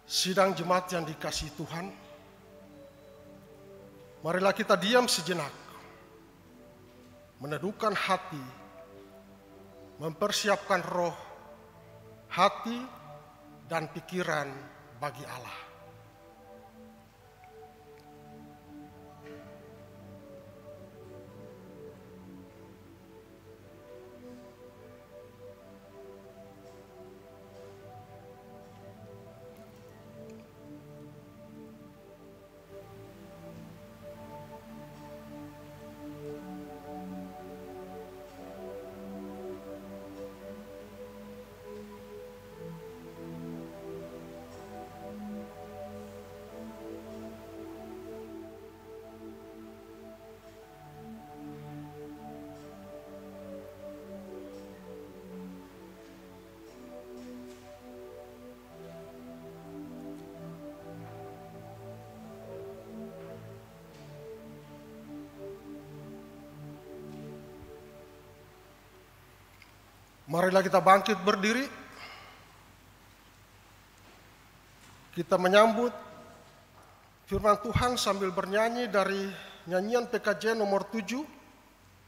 Sidang jemaat yang dikasihi Tuhan, marilah kita diam sejenak, meneduhkan hati, mempersiapkan roh, hati, dan pikiran bagi Allah. Marilah kita bangkit berdiri. Kita menyambut firman Tuhan sambil bernyanyi dari nyanyian PKJ nomor 7,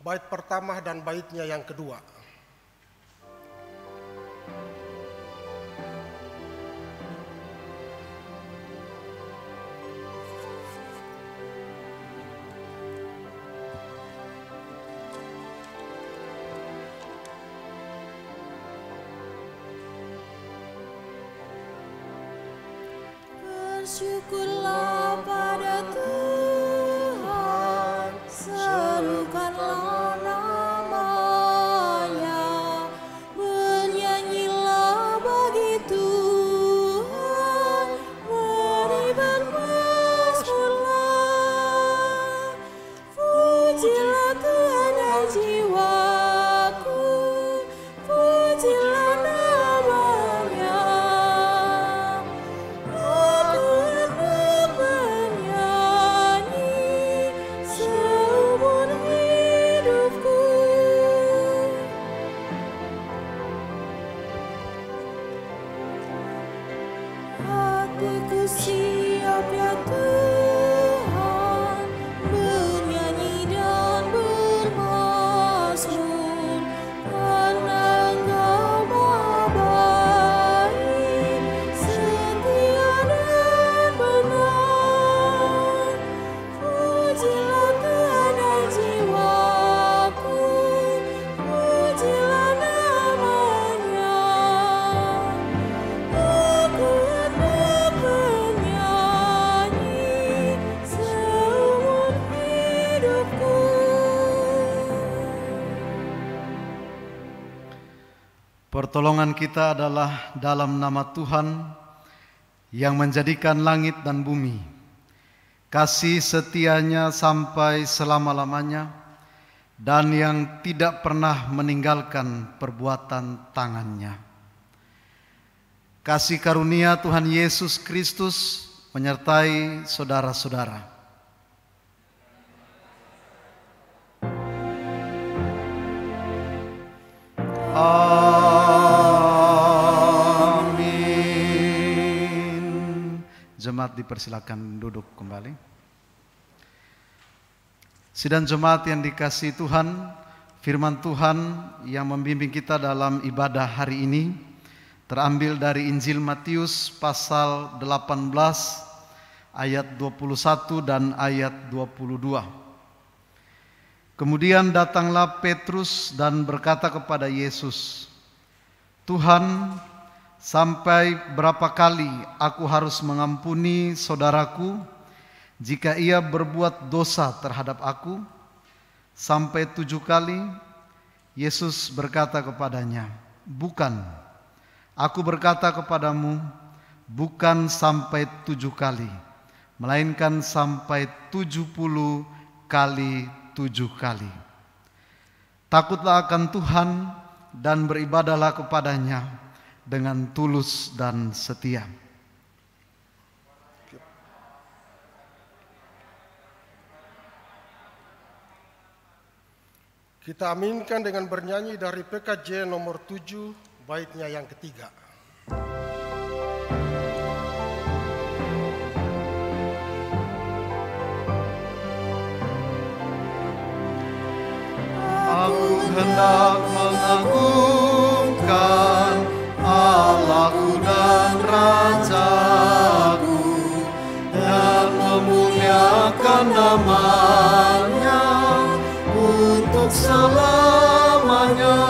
bait pertama dan baitnya yang kedua. Bersyukurlah pada Tuhan, serukanlah nama-Nya, bernyanyilah bagi Tuhan, mari bermazmurlah. Pujilah Tuhan hai jiwaku, pujilah nama-Nya. Hatiku siap ya Tuhan, bernyanyi dan bermazmur, karena Engkau Maha baik, setia dan benar. Pujilah Tuhan hai jiwaku, pujilah nama-Nya. Aku hendak bernyanyi seumur hidupku. Pertolongan kita adalah dalam nama Tuhan yang menjadikan langit dan bumi. Kasih setianya sampai selama-lamanya dan yang tidak pernah meninggalkan perbuatan tangannya. Kasih karunia Tuhan Yesus Kristus menyertai saudara-saudara. Amin. Jemaat dipersilakan duduk kembali. Sidang jemaat yang dikasihi Tuhan, firman Tuhan yang membimbing kita dalam ibadah hari ini terambil dari Injil Matius pasal 18 ayat 21 dan ayat 22. Kemudian datanglah Petrus dan berkata kepada Yesus, "Tuhan, sampai berapa kali aku harus mengampuni saudaraku jika ia berbuat dosa terhadap aku? Sampai 7 kali?" Yesus berkata kepadanya, "Bukan, aku berkata kepadamu, bukan sampai 7 kali, melainkan sampai 70 kali 7 kali. Takutlah akan Tuhan dan beribadahlah kepadanya dengan tulus dan setia." Kita aminkan dengan bernyanyi dari PKJ nomor 7, baitnya yang ketiga. hendak mengagungkan Allahku dan Rajaku dan memuliakan nama-Nya untuk selamanya.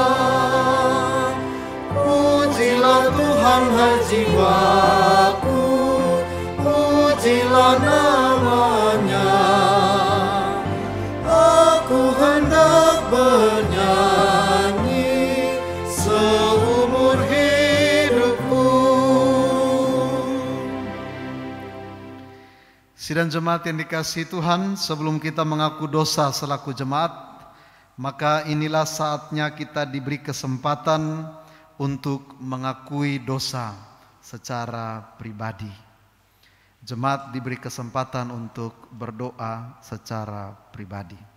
Pujilah Tuhan, hai jiwaku, pujilah nama-Nya. Aku hendak bernyanyi seumur hidupku. Sidang jemaat yang dikasihi Tuhan, sebelum kita mengaku dosa selaku jemaat, maka inilah saatnya kita diberi kesempatan untuk mengakui dosa secara pribadi. Jemaat diberi kesempatan untuk berdoa secara pribadi.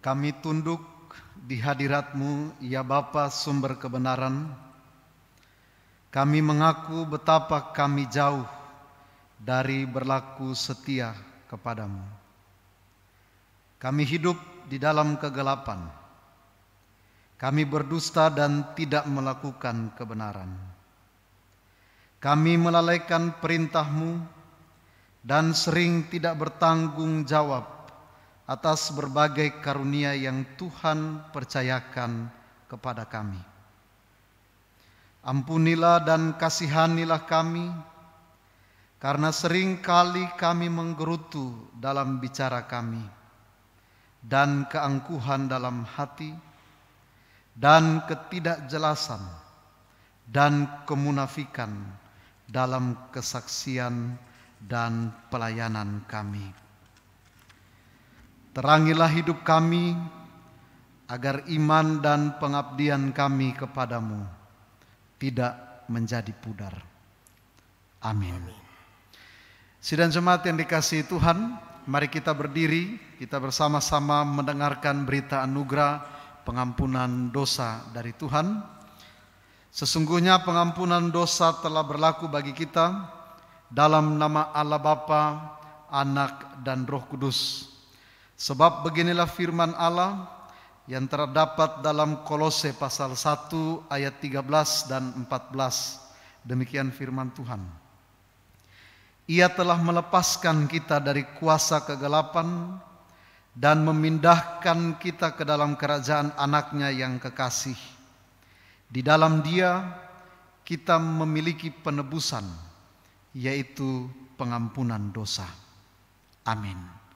Kami tunduk di hadirat-Mu, ya Bapa sumber kebenaran. Kami mengaku betapa kami jauh dari berlaku setia kepadamu. Kami hidup di dalam kegelapan. Kami berdusta dan tidak melakukan kebenaran. Kami melalaikan perintah-Mu dan sering tidak bertanggung jawab atas berbagai karunia yang Tuhan percayakan kepada kami. Ampunilah dan kasihanilah kami, karena sering kali kami menggerutu dalam bicara kami, dan keangkuhan dalam hati, dan ketidakjelasan, dan kemunafikan dalam kesaksian dan pelayanan kami. Terangilah hidup kami, agar iman dan pengabdian kami kepadamu tidak menjadi pudar. Amin. Sidang jemaat yang dikasihi Tuhan, mari kita berdiri, kita bersama-sama mendengarkan berita anugerah pengampunan dosa dari Tuhan. Sesungguhnya pengampunan dosa telah berlaku bagi kita dalam nama Allah Bapa, Anak, dan Roh Kudus. Sebab beginilah firman Allah yang terdapat dalam Kolose pasal 1 ayat 13 dan 14. Demikian firman Tuhan. Ia telah melepaskan kita dari kuasa kegelapan dan memindahkan kita ke dalam kerajaan anaknya yang kekasih. Di dalam Dia kita memiliki penebusan, yaitu pengampunan dosa. Amin.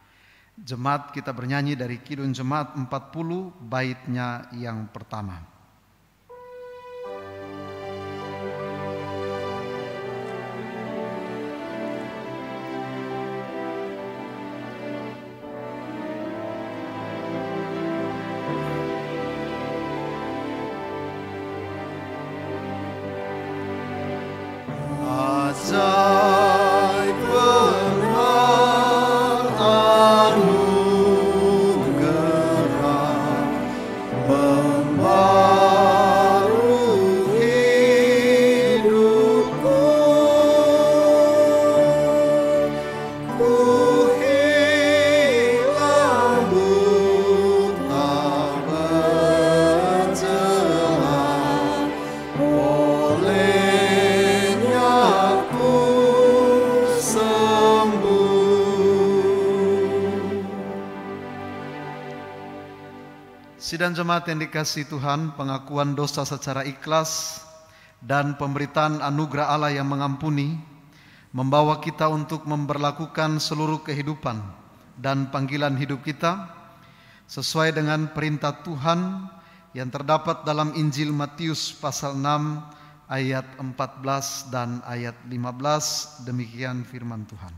Jemaat, kita bernyanyi dari Kidung Jemaat 40 baitnya yang pertama. Membawa Sidang jemaat yang dikasihi Tuhan, pengakuan dosa secara ikhlas dan pemberitaan anugerah Allah yang mengampuni membawa kita untuk memberlakukan seluruh kehidupan dan panggilan hidup kita sesuai dengan perintah Tuhan yang terdapat dalam Injil Matius pasal 6 ayat 14 dan ayat 15. Demikian firman Tuhan.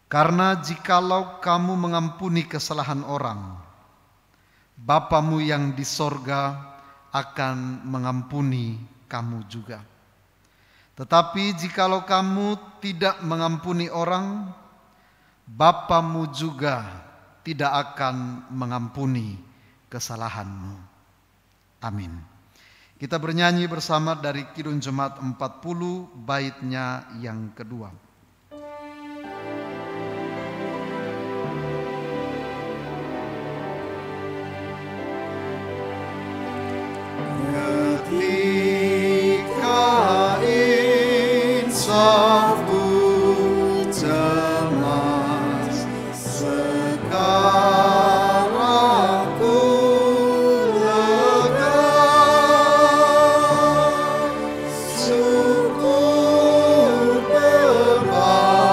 Karena jikalau kamu mengampuni kesalahan orang, Bapamu yang di sorga akan mengampuni kamu juga. Tetapi jikalau kamu tidak mengampuni orang, Bapamu juga tidak akan mengampuni kesalahanmu. Amin. Kita bernyanyi bersama dari Kidung Jemaat 40 baitnya yang kedua. Ketika insafku cemas, sekarang ku lega, syukur bebanku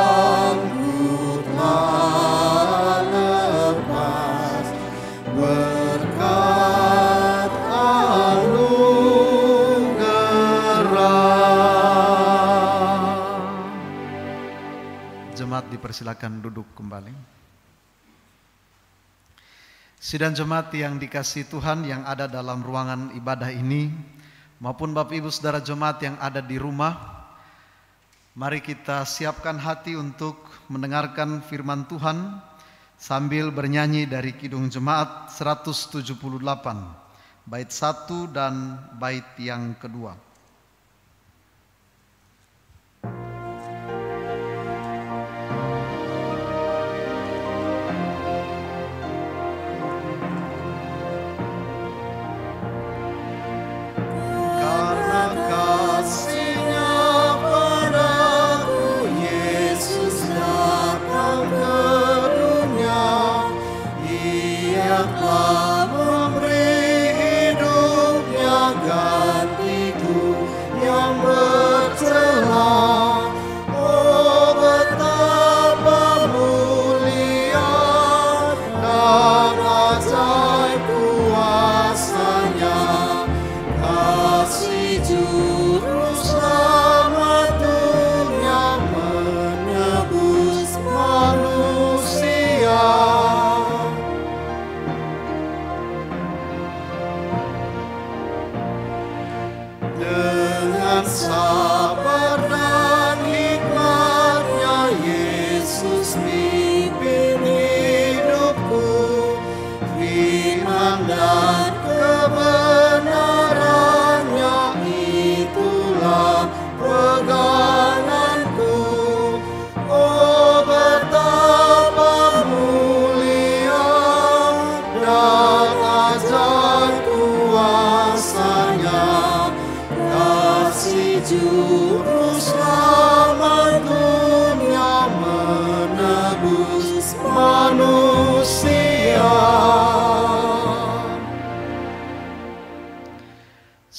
telah lepas, berkat Jemaat dipersilakan duduk kembali. Sidang jemaat yang dikasihi Tuhan yang ada dalam ruangan ibadah ini maupun Bapak Ibu Saudara jemaat yang ada di rumah, mari kita siapkan hati untuk mendengarkan firman Tuhan sambil bernyanyi dari Kidung Jemaat 178 bait 1 dan bait yang kedua.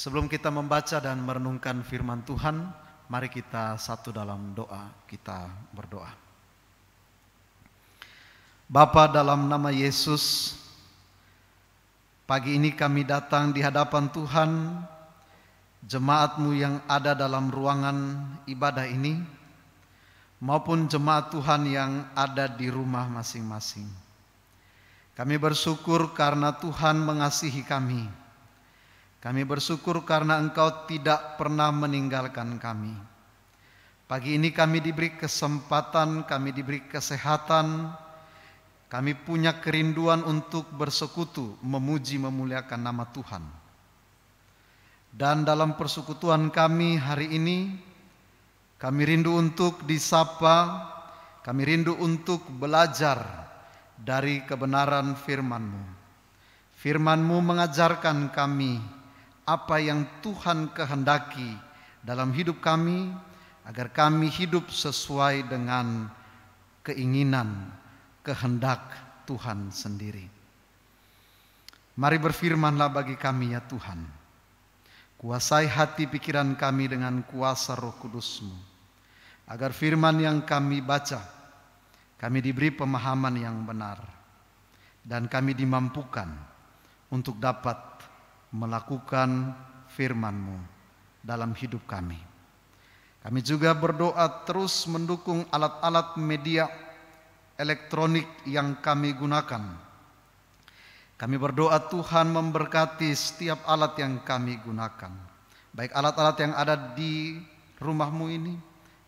Sebelum kita membaca dan merenungkan firman Tuhan, mari kita satu dalam doa, kita berdoa. Bapa, dalam nama Yesus, pagi ini kami datang di hadapan Tuhan, jemaat-Mu yang ada dalam ruangan ibadah ini, maupun jemaat Tuhan yang ada di rumah masing-masing. Kami bersyukur karena Tuhan mengasihi kami. Kami bersyukur karena Engkau tidak pernah meninggalkan kami. Pagi ini kami diberi kesempatan, kami diberi kesehatan, kami punya kerinduan untuk bersekutu, memuji, memuliakan nama Tuhan. Dan dalam persekutuan kami hari ini, kami rindu untuk disapa, kami rindu untuk belajar dari kebenaran firman-Mu. Firman-Mu mengajarkan kami apa yang Tuhan kehendaki dalam hidup kami, agar kami hidup sesuai dengan keinginan, kehendak Tuhan sendiri. Mari berfirmanlah bagi kami ya Tuhan. Kuasai hati pikiran kami dengan kuasa Roh Kudus-Mu, agar firman yang kami baca, kami diberi pemahaman yang benar, dan kami dimampukan untuk dapat melakukan firman-Mu dalam hidup kami. Kami juga berdoa terus mendukung alat-alat media elektronik yang kami gunakan. Kami berdoa Tuhan memberkati setiap alat yang kami gunakan, baik alat-alat yang ada di rumah-Mu ini,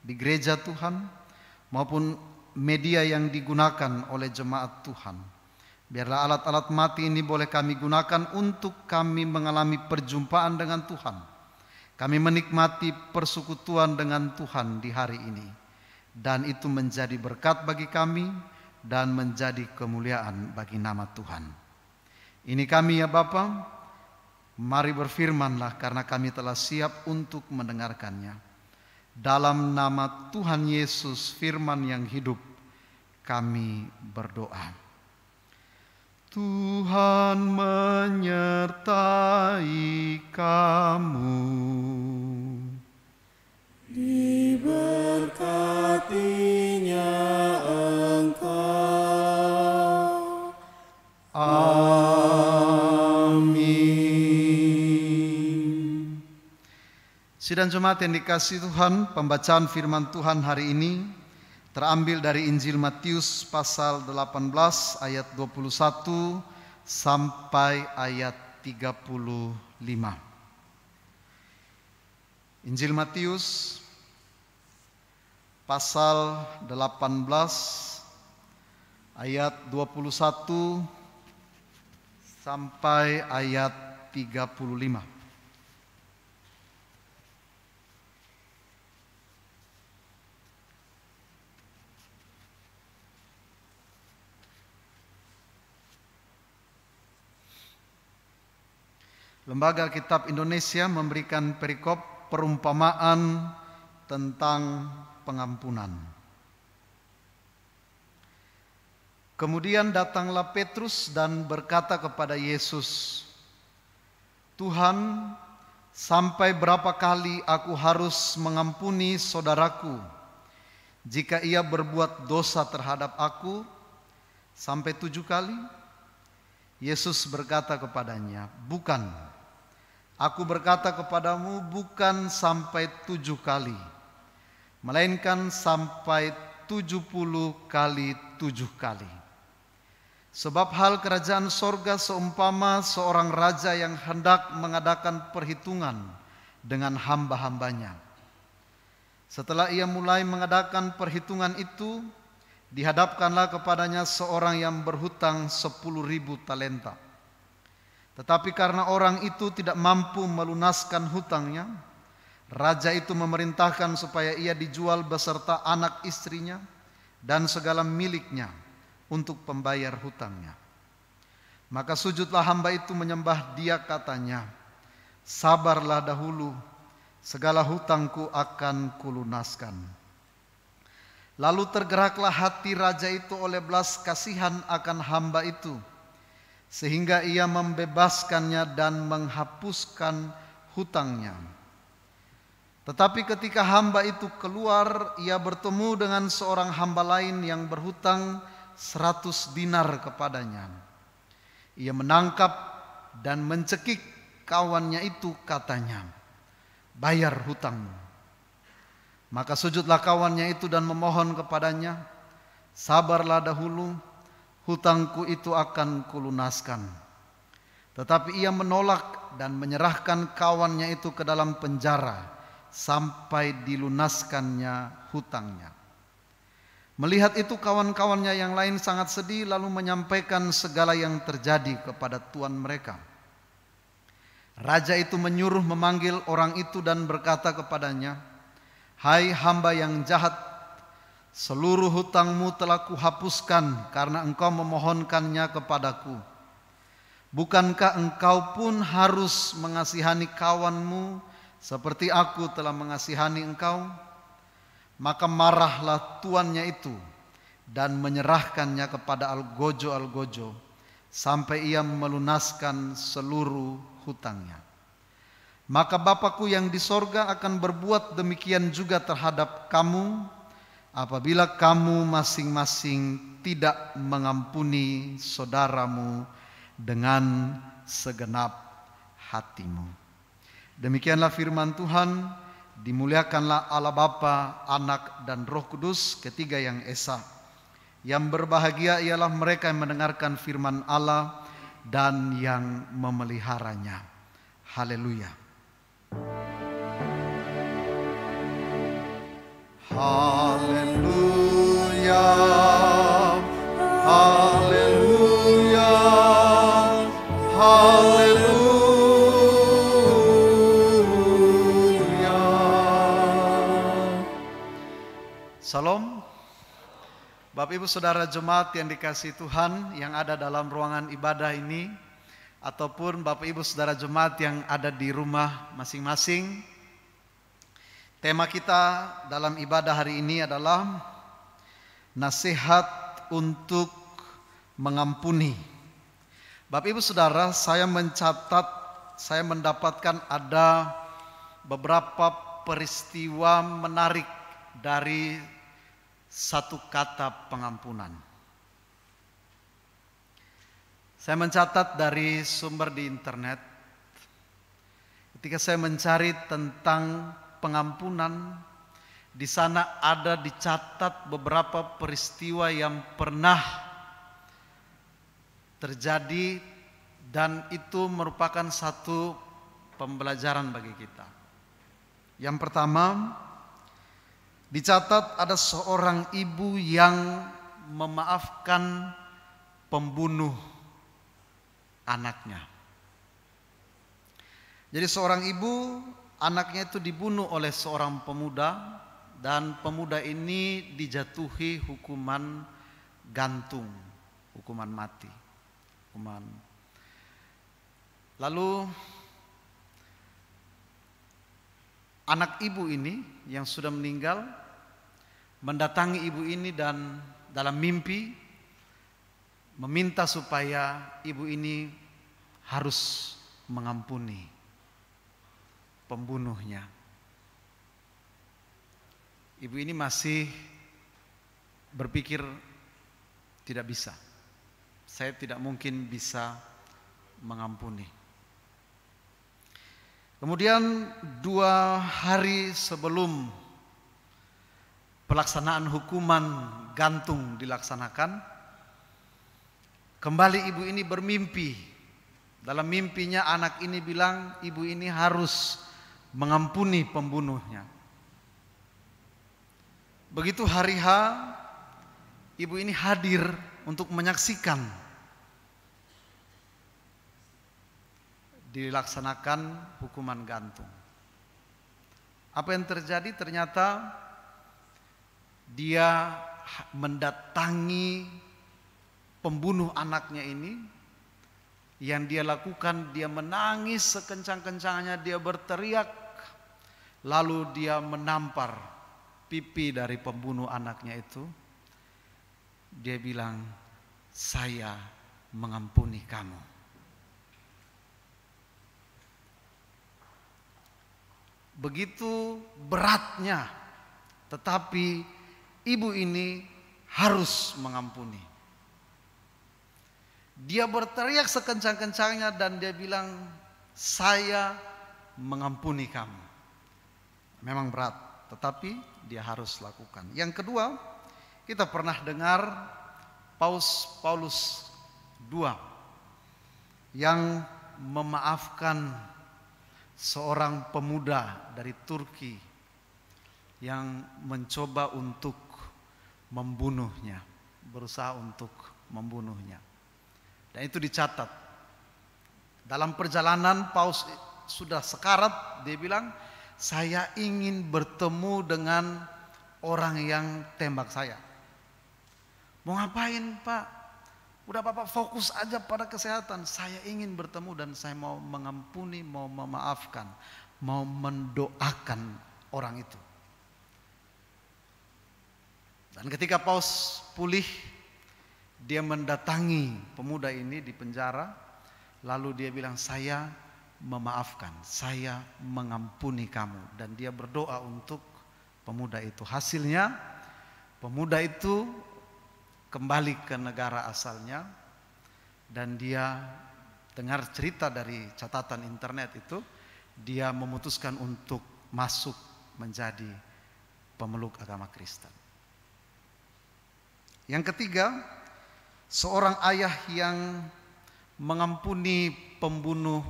di gereja Tuhan, maupun media yang digunakan oleh jemaat Tuhan. Biarlah alat-alat mati ini boleh kami gunakan untuk kami mengalami perjumpaan dengan Tuhan. Kami menikmati persekutuan dengan Tuhan di hari ini, dan itu menjadi berkat bagi kami dan menjadi kemuliaan bagi nama Tuhan. Ini kami ya Bapa, mari berfirmanlah karena kami telah siap untuk mendengarkannya. Dalam nama Tuhan Yesus firman yang hidup kami berdoa. Tuhan menyertai kamu. Diberkatinya Engkau. Amin. Sidang jemaat yang dikasihi Tuhan, pembacaan firman Tuhan hari ini terambil dari Injil Matius pasal 18 ayat 21 sampai ayat 35. Injil Matius pasal 18 ayat 21 sampai ayat 35. Lembaga Alkitab Indonesia memberikan perikop perumpamaan tentang pengampunan. Kemudian datanglah Petrus dan berkata kepada Yesus, "Tuhan, sampai berapa kali aku harus mengampuni saudaraku jika ia berbuat dosa terhadap aku? Sampai 7 kali?" Yesus berkata kepadanya, "Bukan. Aku berkata kepadamu, bukan sampai 7 kali, melainkan sampai 70 kali 7 kali. Sebab hal kerajaan sorga seumpama seorang raja yang hendak mengadakan perhitungan dengan hamba-hambanya. Setelah ia mulai mengadakan perhitungan itu, dihadapkanlah kepadanya seorang yang berhutang 10.000 talenta. Tetapi karena orang itu tidak mampu melunaskan hutangnya, raja itu memerintahkan supaya ia dijual beserta anak istrinya dan segala miliknya untuk pembayar hutangnya. Maka sujudlah hamba itu menyembah dia, katanya, 'Sabarlah dahulu, segala hutangku akan kulunaskan.' Lalu tergeraklah hati raja itu oleh belas kasihan akan hamba itu, sehingga ia membebaskannya dan menghapuskan hutangnya. Tetapi ketika hamba itu keluar, ia bertemu dengan seorang hamba lain yang berhutang 100 dinar kepadanya. Ia menangkap dan mencekik kawannya itu, katanya, 'Bayar hutangmu.' Maka sujudlah kawannya itu dan memohon kepadanya, 'Sabarlah dahulu, hutangku itu akan kulunaskan.' Tetapi ia menolak dan menyerahkan kawannya itu ke dalam penjara sampai dilunaskannya hutangnya. Melihat itu kawan-kawannya yang lain sangat sedih, lalu menyampaikan segala yang terjadi kepada tuan mereka. Raja itu menyuruh memanggil orang itu dan berkata kepadanya, 'Hai hamba yang jahat, seluruh hutangmu telah kuhapuskan karena engkau memohonkannya kepadaku. Bukankah engkau pun harus mengasihani kawanmu seperti aku telah mengasihani engkau?' Maka marahlah tuannya itu dan menyerahkannya kepada algojo-algojo, sampai ia melunaskan seluruh hutangnya. Maka Bapakku yang di sorga akan berbuat demikian juga terhadap kamu, apabila kamu masing-masing tidak mengampuni saudaramu dengan segenap hatimu. Demikianlah firman Tuhan. Dimuliakanlah Allah Bapa, Anak dan Roh Kudus, ketiga yang esa. Yang berbahagia ialah mereka yang mendengarkan firman Allah dan yang memeliharanya. Haleluya. Haleluya. Haleluya. Haleluya. Salam. Bapak Ibu Saudara jemaat yang dikasihi Tuhan yang ada dalam ruangan ibadah ini, ataupun Bapak Ibu Saudara jemaat yang ada di rumah masing-masing. Tema kita dalam ibadah hari ini adalah nasihat untuk mengampuni. Bapak Ibu Saudara, saya mendapatkan ada beberapa peristiwa menarik dari satu kata pengampunan. Saya mencatat dari sumber di internet. Ketika saya mencari tentang pengampunan, di sana ada dicatat beberapa peristiwa yang pernah terjadi dan itu merupakan satu pembelajaran bagi kita. Yang pertama, dicatat ada seorang ibu yang memaafkan pembunuh anaknya. Jadi seorang ibu, anaknya itu dibunuh oleh seorang pemuda dan pemuda ini dijatuhi hukuman gantung, hukuman mati. Lalu anak ibu ini yang sudah meninggal mendatangi ibu ini dan dalam mimpi meminta supaya ibu ini harus mengampuni pembunuhnya. Ibu ini masih berpikir tidak bisa. Saya tidak mungkin bisa mengampuni. Kemudian 2 hari sebelum pelaksanaan hukuman gantung dilaksanakan, kembali ibu ini bermimpi. Dalam mimpinya anak ini bilang ibu ini harus mengampuni pembunuhnya. Begitu hari H, ibu ini hadir untuk menyaksikan dilaksanakan hukuman gantung. Apa yang terjadi? Ternyata dia mendatangi pembunuh anaknya ini. Yang dia lakukan, dia menangis sekencang-kencangnya, dia berteriak, lalu dia menampar pipi dari pembunuh anaknya itu. Dia bilang, saya mengampuni kamu. Begitu beratnya, tetapi ibu ini harus mengampuni. Dia berteriak sekencang-kencangnya dan dia bilang, saya mengampuni kamu. Memang berat, tetapi dia harus lakukan. Yang kedua, kita pernah dengar Paulus II yang memaafkan seorang pemuda dari Turki yang mencoba untuk membunuhnya, berusaha untuk membunuhnya. Dan itu dicatat. Dalam perjalanan Paulus sudah sekarat, dia bilang, saya ingin bertemu dengan orang yang tembak saya. Mau ngapain Pak? Udah Bapak fokus aja pada kesehatan. Saya ingin bertemu dan saya mau mengampuni, mau memaafkan, mau mendoakan orang itu. Dan ketika Paulus pulih, dia mendatangi pemuda ini di penjara, lalu dia bilang, saya memaafkan, saya mengampuni kamu. Dan dia berdoa untuk pemuda itu. Hasilnya pemuda itu kembali ke negara asalnya, dan dia dengar cerita dari catatan internet itu, dia memutuskan untuk masuk menjadi pemeluk agama Kristen. Yang ketiga, seorang ayah yang mengampuni pembunuh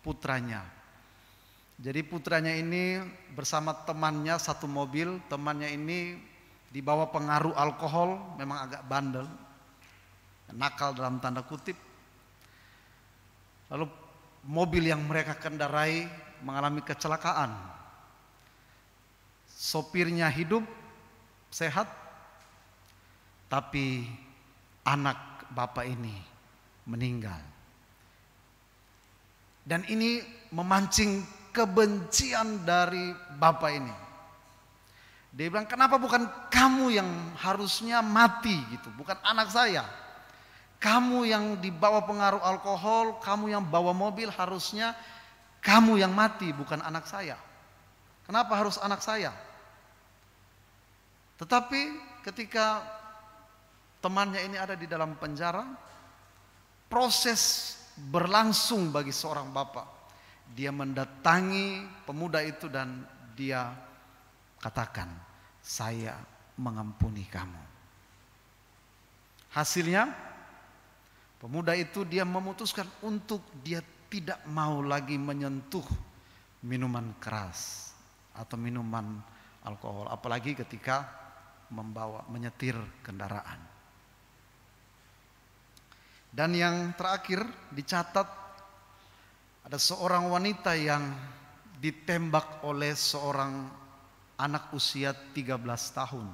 putranya. Jadi putranya ini bersama temannya satu mobil, temannya ini di bawah pengaruh alkohol, memang agak bandel, nakal dalam tanda kutip. Lalu mobil yang mereka kendarai mengalami kecelakaan. Sopirnya hidup, sehat, tapi anak bapak ini meninggal. Dan ini memancing kebencian dari bapak ini. Dia bilang, kenapa bukan kamu yang harusnya mati gitu, bukan anak saya. Kamu yang dibawa pengaruh alkohol, kamu yang bawa mobil, harusnya kamu yang mati, bukan anak saya. Kenapa harus anak saya? Tetapi ketika temannya ini ada di dalam penjara, proses berlangsung bagi seorang bapak. Dia mendatangi pemuda itu dan dia katakan, saya mengampuni kamu. Hasilnya, pemuda itu dia memutuskan untuk dia tidak mau lagi menyentuh minuman keras atau minuman alkohol, apalagi ketika menyetir kendaraan. Dan yang terakhir dicatat, ada seorang wanita yang ditembak oleh seorang anak usia 13 tahun.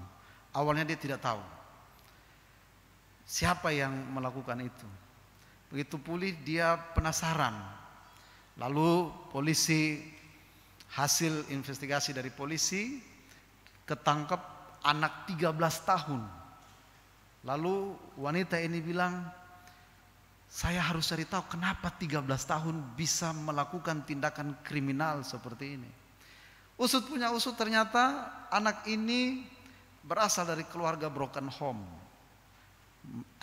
Awalnya dia tidak tahu siapa yang melakukan itu. Begitu pulih dia penasaran. Lalu polisi, hasil investigasi dari polisi, ketangkep anak 13 tahun. Lalu wanita ini bilang, saya harus cari tahu kenapa 13 tahun bisa melakukan tindakan kriminal seperti ini. Usut punya usut, ternyata anak ini berasal dari keluarga broken home.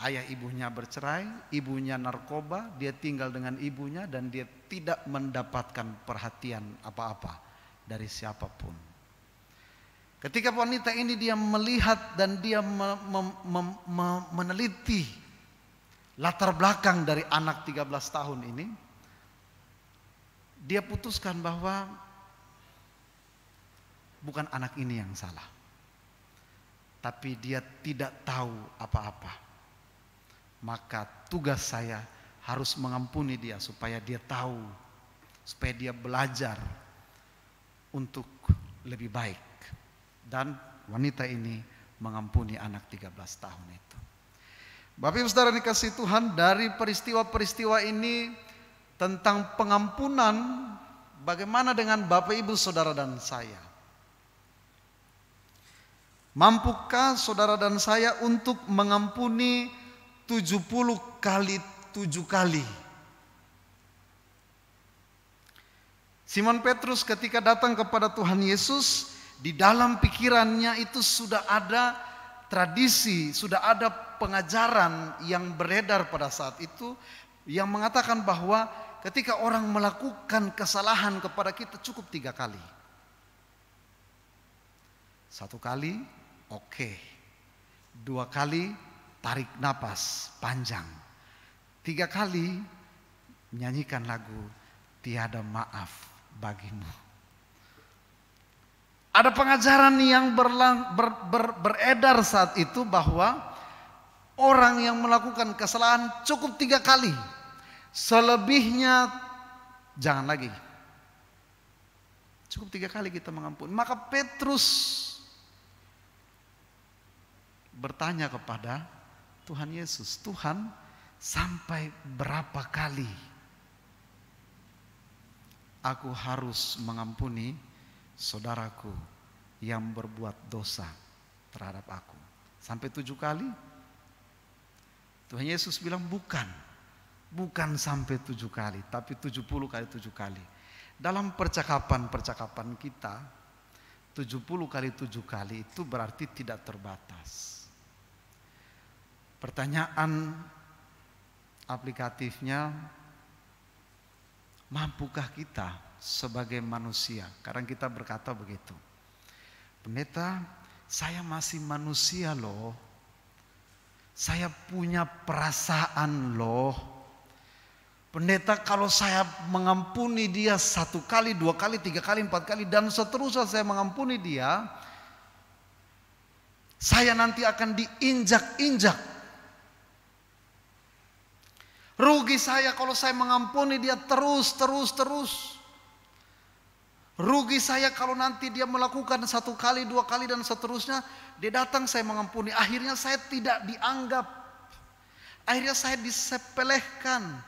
Ayah ibunya bercerai, ibunya narkoba, dia tinggal dengan ibunya dan dia tidak mendapatkan perhatian apa-apa dari siapapun. Ketika wanita ini dia melihat dan dia meneliti latar belakang dari anak 13 tahun ini, dia putuskan bahwa bukan anak ini yang salah, tapi dia tidak tahu apa-apa. Maka tugas saya harus mengampuni dia supaya dia tahu, supaya dia belajar untuk lebih baik. Dan wanita ini mengampuni anak 13 tahun itu. Bapak Ibu Saudara dikasihi Tuhan, dari peristiwa-peristiwa ini tentang pengampunan, bagaimana dengan Bapak Ibu Saudara dan saya? Mampukah saudara dan saya untuk mengampuni 70 kali 7 kali? Simon Petrus ketika datang kepada Tuhan Yesus, di dalam pikirannya itu sudah ada tradisi, sudah ada pengajaran yang beredar pada saat itu yang mengatakan bahwa ketika orang melakukan kesalahan kepada kita cukup 3 kali. 1 kali, oke. 2 kali, tarik napas panjang. 3 kali, nyanyikan lagu Tiada Maaf Bagimu. Ada pengajaran yang beredar saat itu bahwa orang yang melakukan kesalahan cukup 3 kali. Selebihnya jangan lagi. Cukup 3 kali kita mengampuni. Maka Petrus bertanya kepada Tuhan Yesus, Tuhan, sampai berapa kali aku harus mengampuni saudaraku yang berbuat dosa terhadap aku? Sampai 7 kali? Tuhan Yesus bilang bukan sampai 7 kali, tapi 70 kali 7 kali. Dalam percakapan kita, 70 kali 7 kali itu berarti tidak terbatas. Pertanyaan aplikatifnya, mampukah kita sebagai manusia? Kadang kita berkata begitu, pendeta, saya masih manusia loh, saya punya perasaan loh. Pendeta, kalau saya mengampuni dia 1 kali, 2 kali, 3 kali, 4 kali, dan seterusnya saya mengampuni dia, saya nanti akan diinjak-injak. Rugi saya kalau saya mengampuni dia terus. Rugi saya kalau nanti dia melakukan 1 kali, 2 kali, dan seterusnya. Dia datang, saya mengampuni. Akhirnya saya tidak dianggap. Akhirnya saya disepelehkan.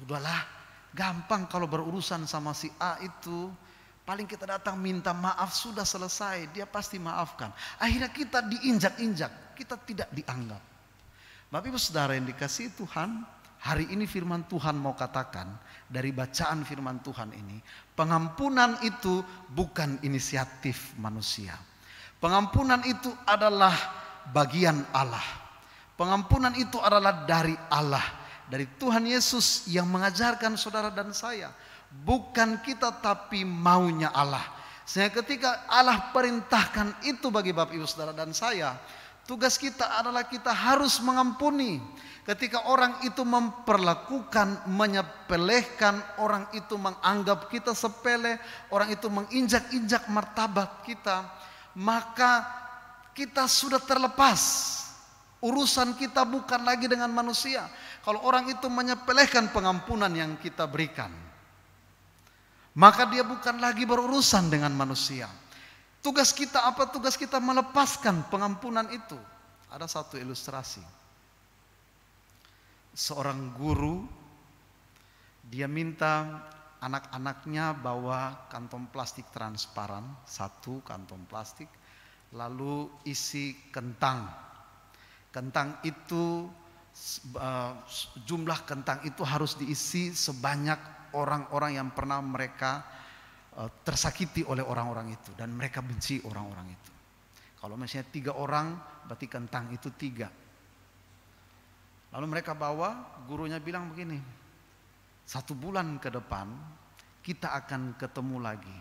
Udahlah, gampang kalau berurusan sama si A itu. Paling kita datang minta maaf, sudah selesai. Dia pasti maafkan. Akhirnya kita diinjak-injak. Kita tidak dianggap. Bapak Ibu Saudara yang dikasihi Tuhan, hari ini firman Tuhan mau katakan, dari bacaan firman Tuhan ini, pengampunan itu bukan inisiatif manusia. Pengampunan itu adalah bagian Allah. Pengampunan itu adalah dari Allah, dari Tuhan Yesus yang mengajarkan saudara dan saya. Bukan kita tapi maunya Allah. Sehingga ketika Allah perintahkan itu bagi Bapak Ibu Saudara dan saya, tugas kita adalah kita harus mengampuni. Ketika orang itu memperlakukan, menyepelehkan, orang itu menganggap kita sepele, orang itu menginjak-injak martabat kita, maka kita sudah terlepas. Urusan kita bukan lagi dengan manusia. Kalau orang itu menyepelehkan pengampunan yang kita berikan, maka dia bukan lagi berurusan dengan manusia. Tugas kita apa? Tugas kita melepaskan pengampunan itu. Ada satu ilustrasi. Seorang guru, dia minta anak-anaknya bawa kantong plastik transparan, 1 kantong plastik, lalu isi kentang. Kentang itu, jumlah kentang itu harus diisi sebanyak orang-orang yang pernah mereka tersakiti oleh orang-orang itu, dan mereka benci orang-orang itu. Kalau misalnya 3 orang, berarti kentang itu 3. Lalu mereka bawa, gurunya bilang begini, 1 bulan ke depan kita akan ketemu lagi.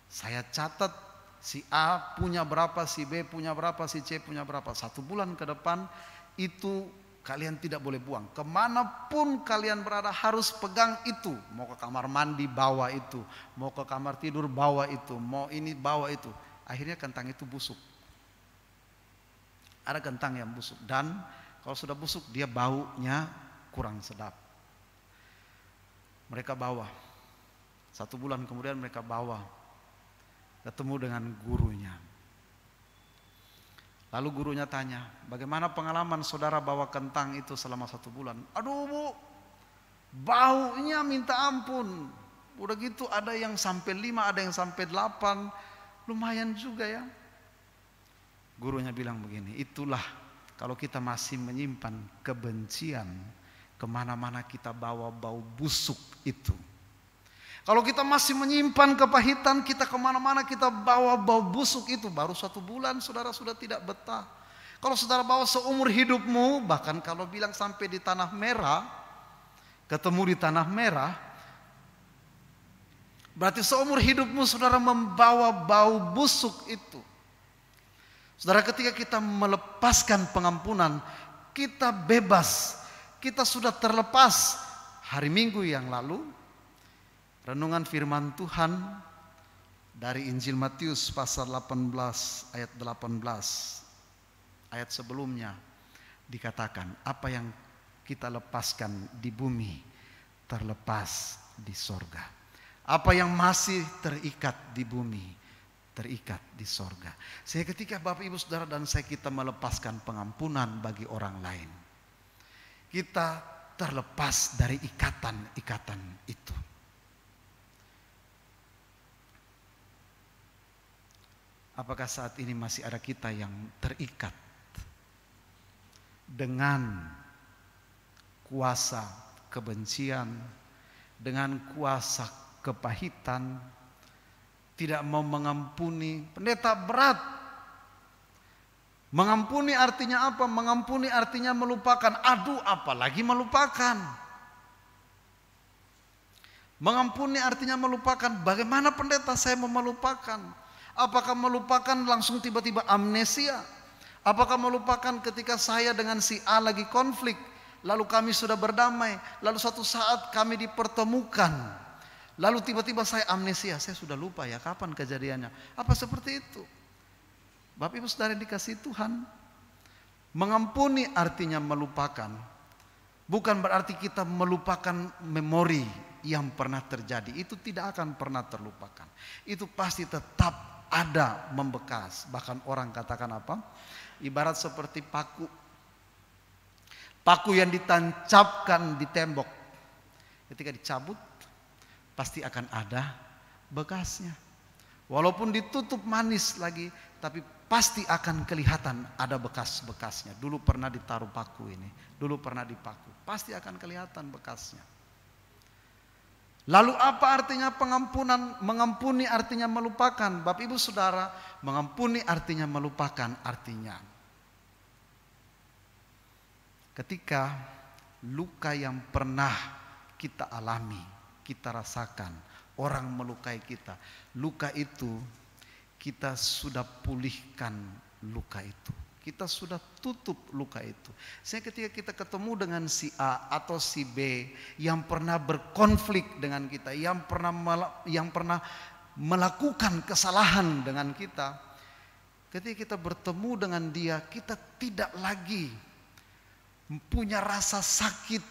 Saya catat si A punya berapa, si B punya berapa, si C punya berapa. 1 bulan ke depan itu kalian tidak boleh buang. Kemanapun kalian berada harus pegang itu. Mau ke kamar mandi bawa itu, mau ke kamar tidur bawa itu, mau ini bawa itu. Akhirnya kentang itu busuk. Ada kentang yang busuk, dan kalau sudah busuk dia baunya kurang sedap. Mereka bawa. 1 bulan kemudian mereka bawa, ketemu dengan gurunya. Lalu gurunya tanya, bagaimana pengalaman saudara bawa kentang itu selama 1 bulan? Aduh Bu, baunya minta ampun. Udah gitu ada yang sampai 5, ada yang sampai 8. Lumayan juga ya. Gurunya bilang begini, itulah kalau kita masih menyimpan kebencian, kemana-mana kita bawa bau busuk itu. Kalau kita masih menyimpan kepahitan, kita kemana-mana kita bawa bau busuk itu. Baru 1 bulan saudara sudah tidak betah. Kalau saudara bawa seumur hidupmu, bahkan kalau bilang sampai di tanah merah, ketemu di tanah merah, berarti seumur hidupmu saudara membawa bau busuk itu. Saudara, ketika kita melepaskan pengampunan, kita bebas, kita sudah terlepas. Hari Minggu yang lalu, renungan firman Tuhan dari Injil Matius pasal 18 ayat 18. Ayat sebelumnya dikatakan, apa yang kita lepaskan di bumi terlepas di sorga. Apa yang masih terikat di bumi terikat di sorga. Sehingga ketika Bapak Ibu Saudara dan saya kita melepaskan pengampunan bagi orang lain, kita terlepas dari ikatan-ikatan itu. Apakah saat ini masih ada kita yang terikat dengan kuasa kebencian, dengan kuasa kepahitan, tidak mau mengampuni. Pendeta, berat. Mengampuni artinya apa? Mengampuni artinya melupakan. Aduh, apalagi melupakan. Mengampuni artinya melupakan. Bagaimana pendeta saya mau melupakan? Apakah melupakan langsung tiba-tiba amnesia? Apakah melupakan ketika saya dengan si A lagi konflik, lalu kami sudah berdamai, lalu suatu saat kami dipertemukan, lalu tiba-tiba saya amnesia, saya sudah lupa ya kapan kejadiannya. Apa seperti itu? Bapak Ibu Saudara yang dikasihi Tuhan, mengampuni artinya melupakan. Bukan berarti kita melupakan memori yang pernah terjadi. Itu tidak akan pernah terlupakan. Itu pasti tetap ada, membekas. Bahkan orang katakan apa? Ibarat seperti paku. Paku yang ditancapkan di tembok. Ketika dicabut, pasti akan ada bekasnya. Walaupun ditutup manis lagi, tapi pasti akan kelihatan ada bekas-bekasnya. Dulu pernah ditaruh paku ini, dulu pernah dipaku. Pasti akan kelihatan bekasnya. Lalu apa artinya pengampunan? Mengampuni artinya melupakan. Bapak Ibu Saudara, mengampuni artinya melupakan artinya ketika luka yang pernah kita alami, kita rasakan, orang melukai kita, luka itu kita sudah pulihkan luka itu. Kita sudah tutup luka itu. Sehingga ketika kita ketemu dengan si A atau si B yang pernah berkonflik dengan kita, yang pernah melakukan kesalahan dengan kita, ketika kita bertemu dengan dia, kita tidak lagi punya rasa sakit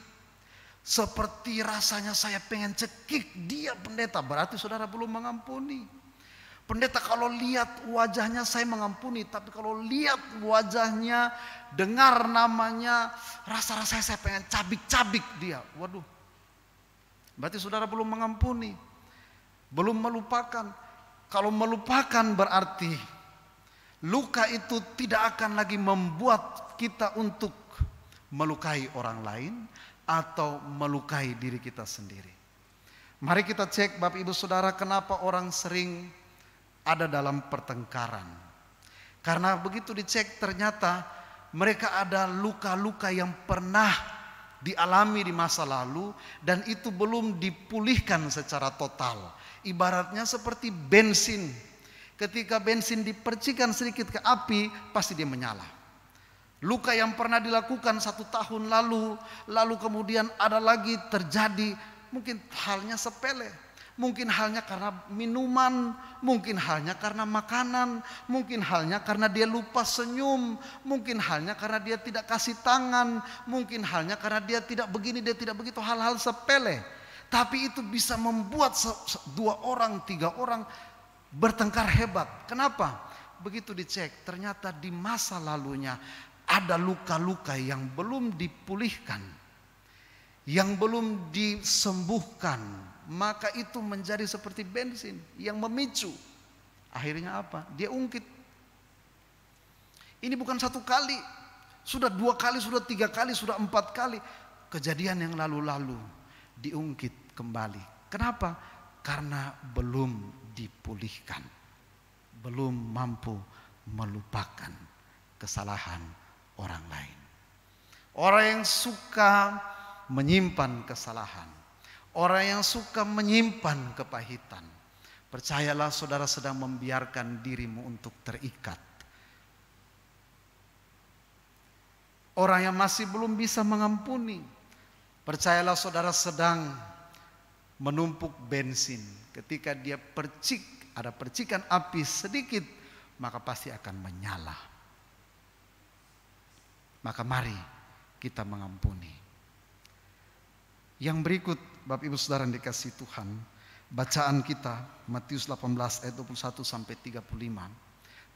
seperti rasanya saya pengen cekik dia, pendeta. Berarti saudara belum mengampuni. Pendeta, kalau lihat wajahnya saya mengampuni, tapi kalau lihat wajahnya, dengar namanya, rasa-rasanya saya pengen cabik-cabik dia. Waduh, berarti saudara belum mengampuni, belum melupakan. Kalau melupakan berarti luka itu tidak akan lagi membuat kita untuk melukai orang lain atau melukai diri kita sendiri. Mari kita cek Bapak Ibu Saudara, kenapa orang sering ada dalam pertengkaran. Karena begitu dicek ternyata mereka ada luka-luka yang pernah dialami di masa lalu dan itu belum dipulihkan secara total. Ibaratnya seperti bensin. Ketika bensin dipercikan sedikit ke api, pasti dia menyala. Luka yang pernah dilakukan 1 tahun lalu kemudian ada lagi terjadi, mungkin halnya sepele. Mungkin halnya karena minuman, mungkin halnya karena makanan, mungkin halnya karena dia lupa senyum, mungkin halnya karena dia tidak kasih tangan, mungkin halnya karena dia tidak begini, dia tidak begitu, hal-hal sepele. Tapi itu bisa membuat 2 orang, 3 orang bertengkar hebat. Kenapa? Begitu dicek, ternyata di masa lalunya ada luka-luka yang belum dipulihkan, yang belum disembuhkan, maka itu menjadi seperti bensin yang memicu. Akhirnya apa? Dia ungkit. Ini bukan 1 kali, sudah 2 kali, sudah 3 kali, sudah 4 kali. Kejadian yang lalu-lalu diungkit kembali. Kenapa? Karena belum dipulihkan, belum mampu melupakan kesalahan orang lain. Orang yang suka menyimpan kesalahan, orang yang suka menyimpan kepahitan, percayalah saudara sedang membiarkan dirimu untuk terikat. Orang yang masih belum bisa mengampuni, percayalah saudara sedang menumpuk bensin. Ketika dia ada percikan api sedikit, maka pasti akan menyala. Maka mari kita mengampuni. Yang berikut Bapak Ibu Saudara yang dikasihi Tuhan, bacaan kita Matius 18 ayat 21 sampai 35.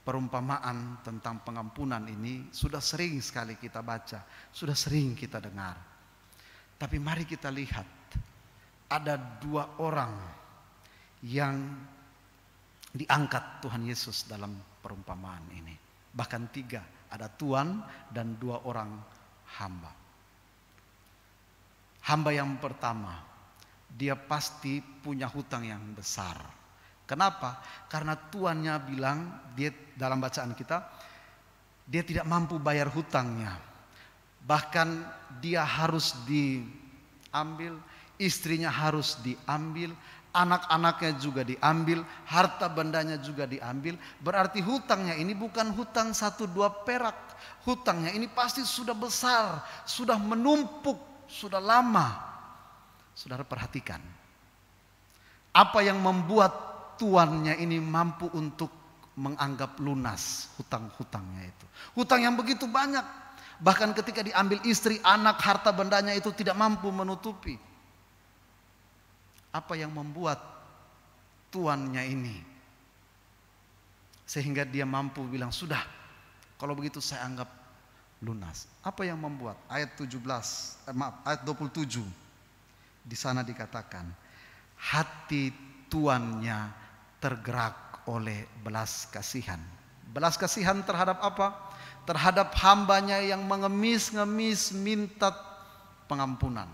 Perumpamaan tentang pengampunan ini sudah sering sekali kita baca, sudah sering kita dengar. Tapi mari kita lihat, ada 2 orang yang diangkat Tuhan Yesus dalam perumpamaan ini. Bahkan 3, ada tuan dan 2 orang hamba. hamba yang pertama, dia pasti punya hutang yang besar. Kenapa? Karena tuannya bilang, dia dalam bacaan kita, dia tidak mampu bayar hutangnya. Bahkan dia harus diambil, istrinya harus diambil, anak-anaknya juga diambil, harta bendanya juga diambil. Berarti hutangnya ini bukan hutang 1-2 perak. Hutangnya ini pasti sudah besar, sudah menumpuk, sudah lama. Saudara perhatikan, apa yang membuat tuannya ini mampu untuk menganggap lunas hutang-hutangnya itu. Hutang yang begitu banyak. Bahkan ketika diambil istri, anak, harta bendanya itu tidak mampu menutupi. Apa yang membuat tuannya ini sehingga dia mampu bilang, sudah, kalau begitu saya anggap lunas. Apa yang membuat? Ayat 27 di sana dikatakan, hati tuannya tergerak oleh belas kasihan. Belas kasihan terhadap apa? Terhadap hambanya yang mengemis-ngemis minta pengampunan.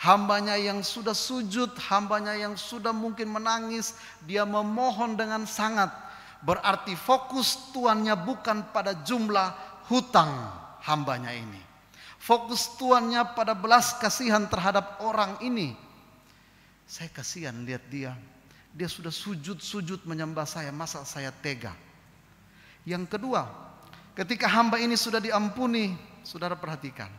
Hambanya yang sudah sujud, hambanya yang sudah mungkin menangis, dia memohon dengan sangat. Berarti fokus tuannya bukan pada jumlah hutang hambanya ini. Fokus tuannya pada belas kasihan terhadap orang ini. Saya kasihan lihat dia. Dia sudah sujud-sujud menyembah saya, masa saya tega? Yang kedua, ketika hamba ini sudah diampuni, saudara perhatikan,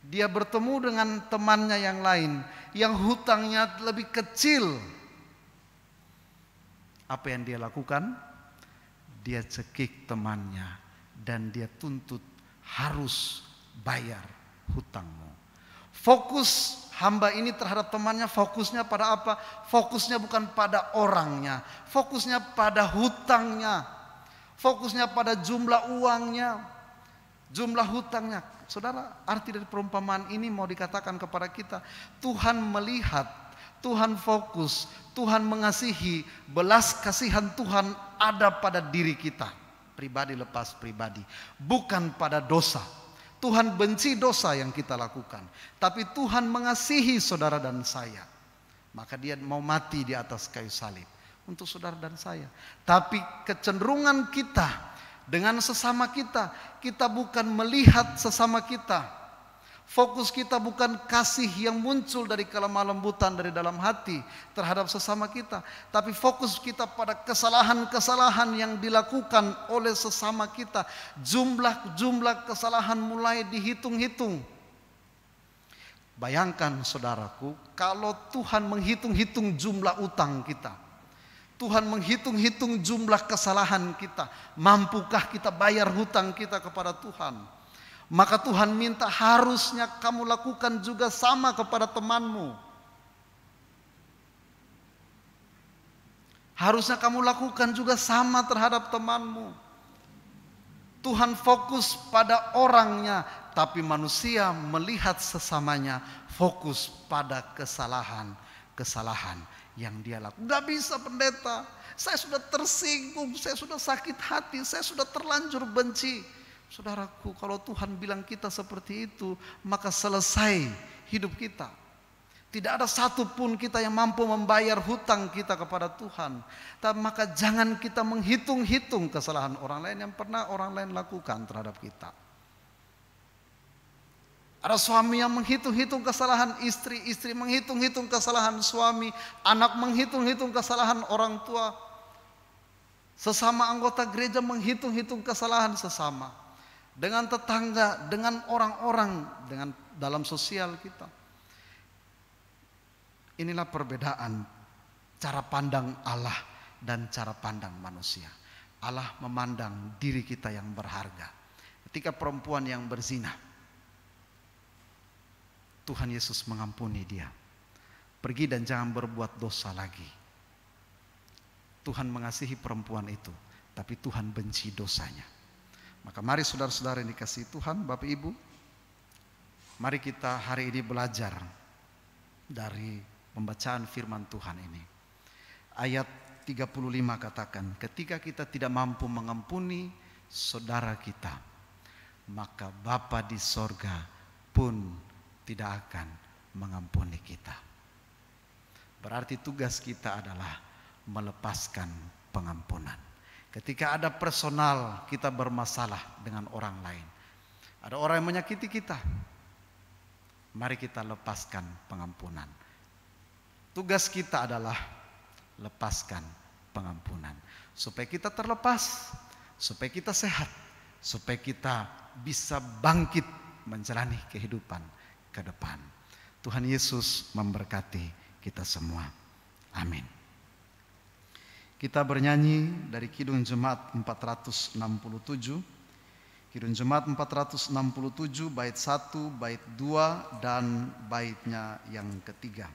dia bertemu dengan temannya yang lain, yang hutangnya lebih kecil. Apa yang dia lakukan? Dia cekik temannya dan dia tuntut, harus bayar hutangmu. Fokus hamba ini terhadap temannya, fokusnya pada apa? Fokusnya bukan pada orangnya, fokusnya pada hutangnya, fokusnya pada jumlah uangnya, jumlah hutangnya. Saudara, arti dari perumpamaan ini mau dikatakan kepada kita, Tuhan melihat, Tuhan fokus, Tuhan mengasihi, belas kasihan Tuhan ada pada diri kita, pribadi lepas pribadi, bukan pada dosa. Tuhan benci dosa yang kita lakukan, tapi Tuhan mengasihi saudara dan saya. Maka dia mau mati di atas kayu salib untuk saudara dan saya. Tapi kecenderungan kita dengan sesama kita, kita bukan melihat sesama kita. Fokus kita bukan kasih yang muncul dari kelemah lembutan dari dalam hati terhadap sesama kita, tapi fokus kita pada kesalahan-kesalahan yang dilakukan oleh sesama kita. Jumlah kesalahan mulai dihitung-hitung. Bayangkan saudaraku, kalau Tuhan menghitung-hitung jumlah utang kita, Tuhan menghitung-hitung jumlah kesalahan kita, mampukah kita bayar hutang kita kepada Tuhan? Maka Tuhan minta harusnya kamu lakukan juga sama kepada temanmu. Harusnya kamu lakukan juga sama terhadap temanmu. Tuhan fokus pada orangnya, tapi manusia melihat sesamanya fokus pada kesalahan yang dia lakukan. Gak bisa pendeta, saya sudah tersinggung, saya sudah sakit hati, saya sudah terlanjur benci. Saudaraku, kalau Tuhan bilang kita seperti itu, maka selesai hidup kita. Tidak ada satupun kita yang mampu membayar hutang kita kepada Tuhan. Maka jangan kita menghitung-hitung kesalahan orang lain yang pernah orang lain lakukan terhadap kita. Ada suami yang menghitung-hitung kesalahan istri, istri menghitung-hitung kesalahan suami, anak menghitung-hitung kesalahan orang tua. Sesama anggota gereja menghitung-hitung kesalahan sesama. Dengan tetangga, dengan orang-orang, dengan dalam sosial kita. Inilah perbedaan cara pandang Allah dan cara pandang manusia. Allah memandang diri kita yang berharga. Ketika perempuan yang berzina, Tuhan Yesus mengampuni dia. Pergi dan jangan berbuat dosa lagi. Tuhan mengasihi perempuan itu, tapi Tuhan benci dosanya. Maka mari saudara-saudara yang dikasihi Tuhan, Bapak Ibu, mari kita hari ini belajar dari pembacaan firman Tuhan ini. Ayat 35 katakan, ketika kita tidak mampu mengampuni saudara kita, maka Bapa di sorga pun tidak akan mengampuni kita. Berarti tugas kita adalah melepaskan pengampunan. Ketika ada personal kita bermasalah dengan orang lain, ada orang yang menyakiti kita, mari kita lepaskan pengampunan. Tugas kita adalah lepaskan pengampunan. Supaya kita terlepas, supaya kita sehat, supaya kita bisa bangkit menjalani kehidupan ke depan. Tuhan Yesus memberkati kita semua. Amin. Kita bernyanyi dari Kidung Jemaat 467. Kidung Jemaat 467 bait 1, bait 2 dan baitnya yang ketiga.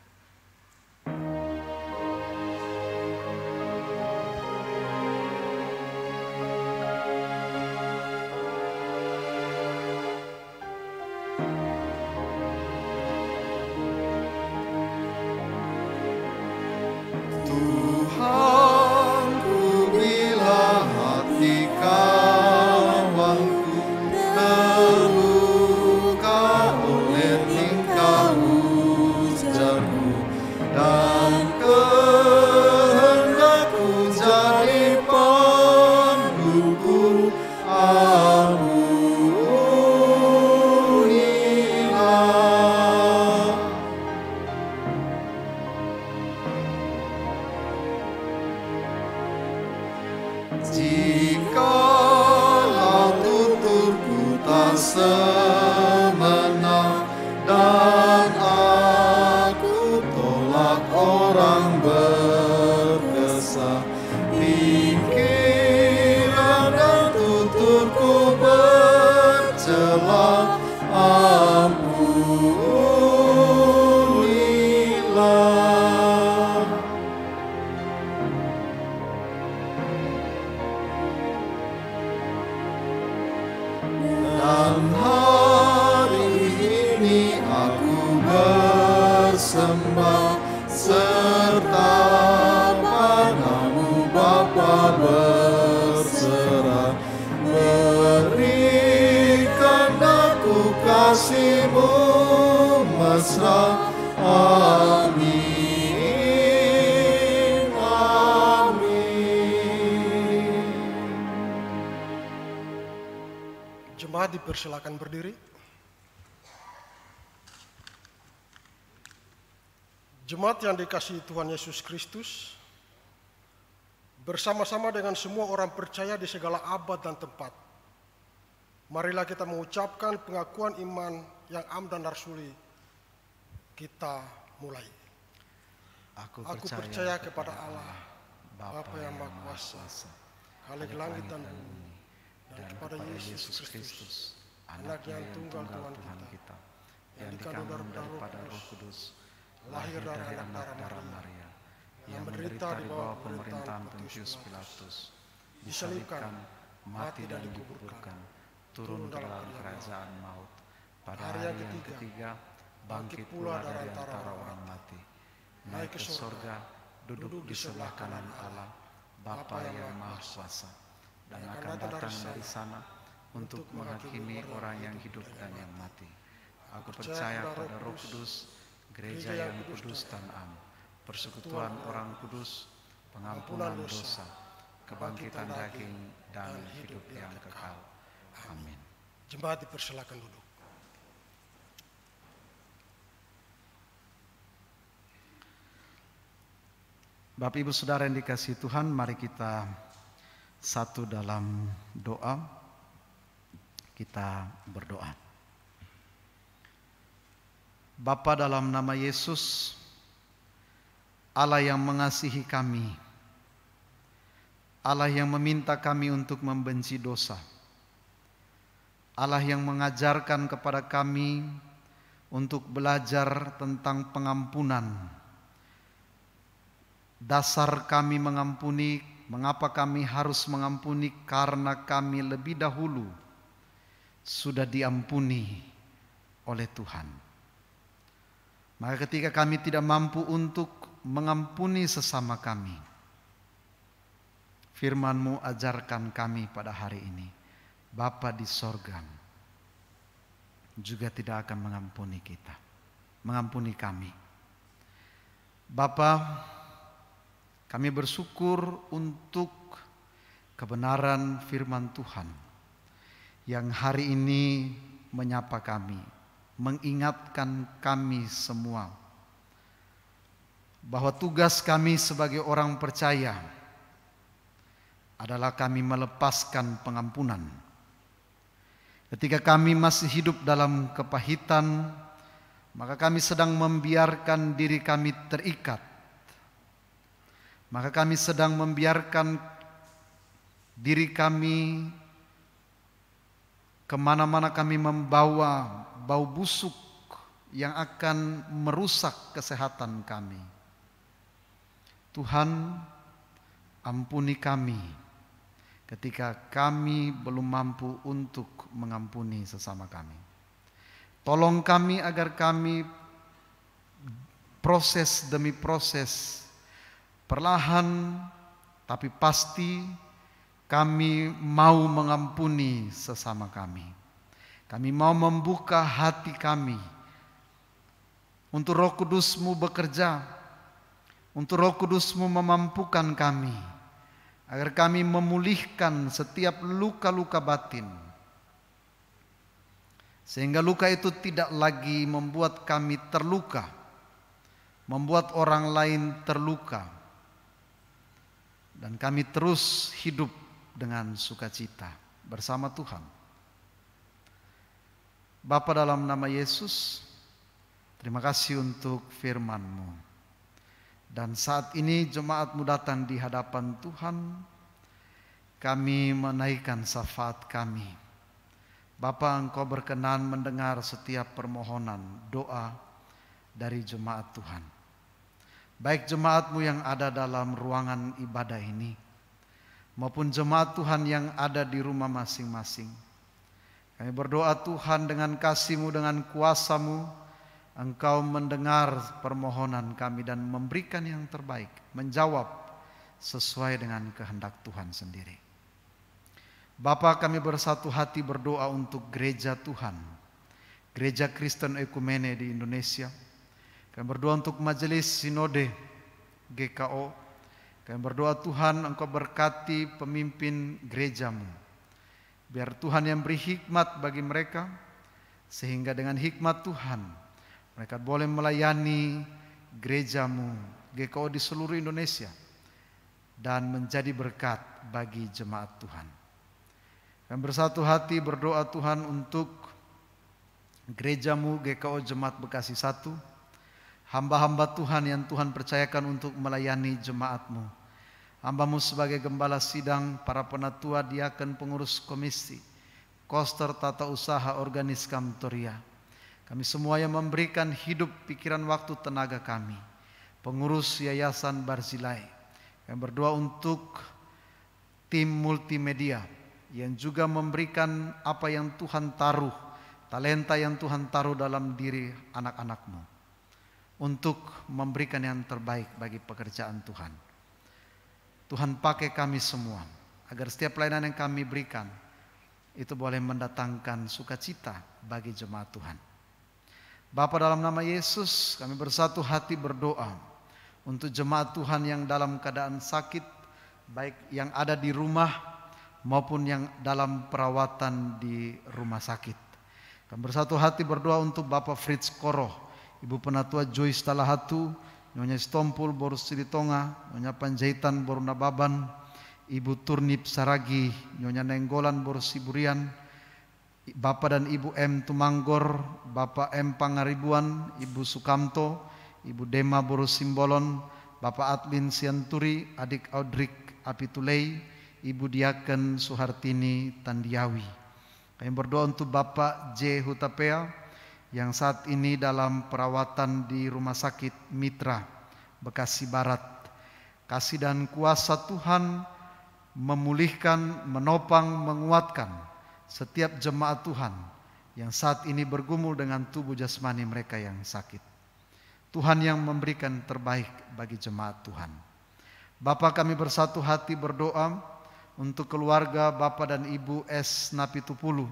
Jemaat dipersilakan berdiri. Jemaat yang dikasihi Tuhan Yesus Kristus, bersama-sama dengan semua orang percaya di segala abad dan tempat, marilah kita mengucapkan pengakuan iman yang am dan rasuli. Kita mulai. Aku percaya kepada Allah, Bapa yang Maha Kuasa, Khalik langit dan bumi, dan kepada Yesus Kristus, Anak yang tunggal Tuhan kita, yang dikandung daripada Roh Kudus, lahir dari anak darah Maria, yang menderita di bawah pemerintahan Pontius Pilatus, disalibkan, mati dan dikuburkan, turun ke dalam kerajaan maut, pada hari yang ketiga bangkit pula dari antara orang mati, naik ke surga, duduk di sebelah kanan Allah, Bapa yang Maha Kuasa, dan akan datang dari sana untuk menghakimi orang yang hidup dan yang mati. Aku percaya pada Roh Kudus, gereja yang kudus dan am, persekutuan orang kudus, pengampunan dosa, kebangkitan daging, dan hidup yang kekal. Amin. Jemaat dipersilakan duduk. Bapak Ibu Saudara yang dikasihi Tuhan, mari kita satu dalam doa. Kita berdoa. Bapa, dalam nama Yesus, Allah yang mengasihi kami, Allah yang meminta kami untuk membenci dosa, Allah yang mengajarkan kepada kami untuk belajar tentang pengampunan. Dasar kami mengampuni, mengapa kami harus mengampuni? Karena kami lebih dahulu sudah diampuni oleh Tuhan. Maka ketika kami tidak mampu untuk mengampuni sesama kami, firman-Mu ajarkan kami pada hari ini, Bapa di sorga juga tidak akan mengampuni kita. mengampuni kami. Bapa, kami bersyukur untuk kebenaran firman Tuhan yang hari ini menyapa kami, mengingatkan kami semua bahwa tugas kami sebagai orang percaya adalah kami melepaskan pengampunan. Ketika kami masih hidup dalam kepahitan, maka kami sedang membiarkan diri kami terikat. Maka kami sedang membiarkan diri kami kemana-mana kami membawa bau busuk yang akan merusak kesehatan kami. Tuhan, ampuni kami ketika kami belum mampu untuk mengampuni sesama kami. Tolong kami agar kami proses demi proses, perlahan tapi pasti kami mau mengampuni sesama kami. Kami mau membuka hati kami untuk Roh Kudus-Mu bekerja, untuk Roh Kudus-Mu memampukan kami, agar kami memulihkan setiap luka-luka batin, sehingga luka itu tidak lagi membuat kami terluka, membuat orang lain terluka, dan kami terus hidup dengan sukacita bersama Tuhan. Bapa, dalam nama Yesus, terima kasih untuk firman-Mu. Dan saat ini jemaat-Mu datang di hadapan Tuhan, kami menaikkan syafaat kami. Bapa, Engkau berkenan mendengar setiap permohonan doa dari jemaat Tuhan. Baik jemaat-Mu yang ada dalam ruangan ibadah ini, maupun jemaat Tuhan yang ada di rumah masing-masing. Kami berdoa Tuhan, dengan kasih-Mu, dengan kuasa-Mu, Engkau mendengar permohonan kami dan memberikan yang terbaik, menjawab sesuai dengan kehendak Tuhan sendiri. Bapa, kami bersatu hati berdoa untuk gereja Tuhan, Gereja Kristen Ekumene di Indonesia. Kami berdoa untuk majelis sinode GKO. Kami berdoa Tuhan, Engkau berkati pemimpin gereja-Mu. Biar Tuhan yang beri hikmat bagi mereka, sehingga dengan hikmat Tuhan mereka boleh melayani gereja-Mu GKO di seluruh Indonesia dan menjadi berkat bagi jemaat Tuhan. Kami bersatu hati berdoa Tuhan untuk gereja-Mu GKO Jemaat Bekasi 1, hamba-hamba Tuhan yang Tuhan percayakan untuk melayani jemaat-Mu. Hamba-Mu sebagai gembala sidang, para penatua, diaken, pengurus komisi, koster, tata usaha, organis Kamtoria. Kami semua yang memberikan hidup, pikiran, waktu, tenaga kami. Pengurus Yayasan Barzilai. Kami berdoa untuk tim multimedia yang juga memberikan apa yang Tuhan taruh, talenta yang Tuhan taruh dalam diri anak-anak-Mu, untuk memberikan yang terbaik bagi pekerjaan Tuhan. Tuhan, pakai kami semua agar setiap pelayanan yang kami berikan itu boleh mendatangkan sukacita bagi jemaat Tuhan. Bapa, dalam nama Yesus kami bersatu hati berdoa untuk jemaat Tuhan yang dalam keadaan sakit, baik yang ada di rumah maupun yang dalam perawatan di rumah sakit. Kami bersatu hati berdoa untuk Bapak Fritz Koroh, Ibu Penatua Joyce Talahatu, Nyonya Stompul Borus Silitonga, Nyonya Panjaitan Boruna Baban, Ibu Turnip Saragi, Nyonya Nenggolan Borus Siburian, Bapak dan Ibu M. Tumanggor, Bapak M. Pangaribuan, Ibu Sukamto, Ibu Dema Borus Simbolon, Bapak Adlin Sianturi, Adik Audrik Apitulei, Ibu Diaken Suhartini Tandiawi. Kami berdoa untuk Bapak J. Hutapea yang saat ini dalam perawatan di Rumah Sakit Mitra Bekasi Barat. Kasih dan kuasa Tuhan memulihkan, menopang, menguatkan setiap jemaat Tuhan yang saat ini bergumul dengan tubuh jasmani mereka yang sakit. Tuhan yang memberikan terbaik bagi jemaat Tuhan. Bapa, kami bersatu hati berdoa untuk keluarga Bapak dan Ibu S. Napitupulu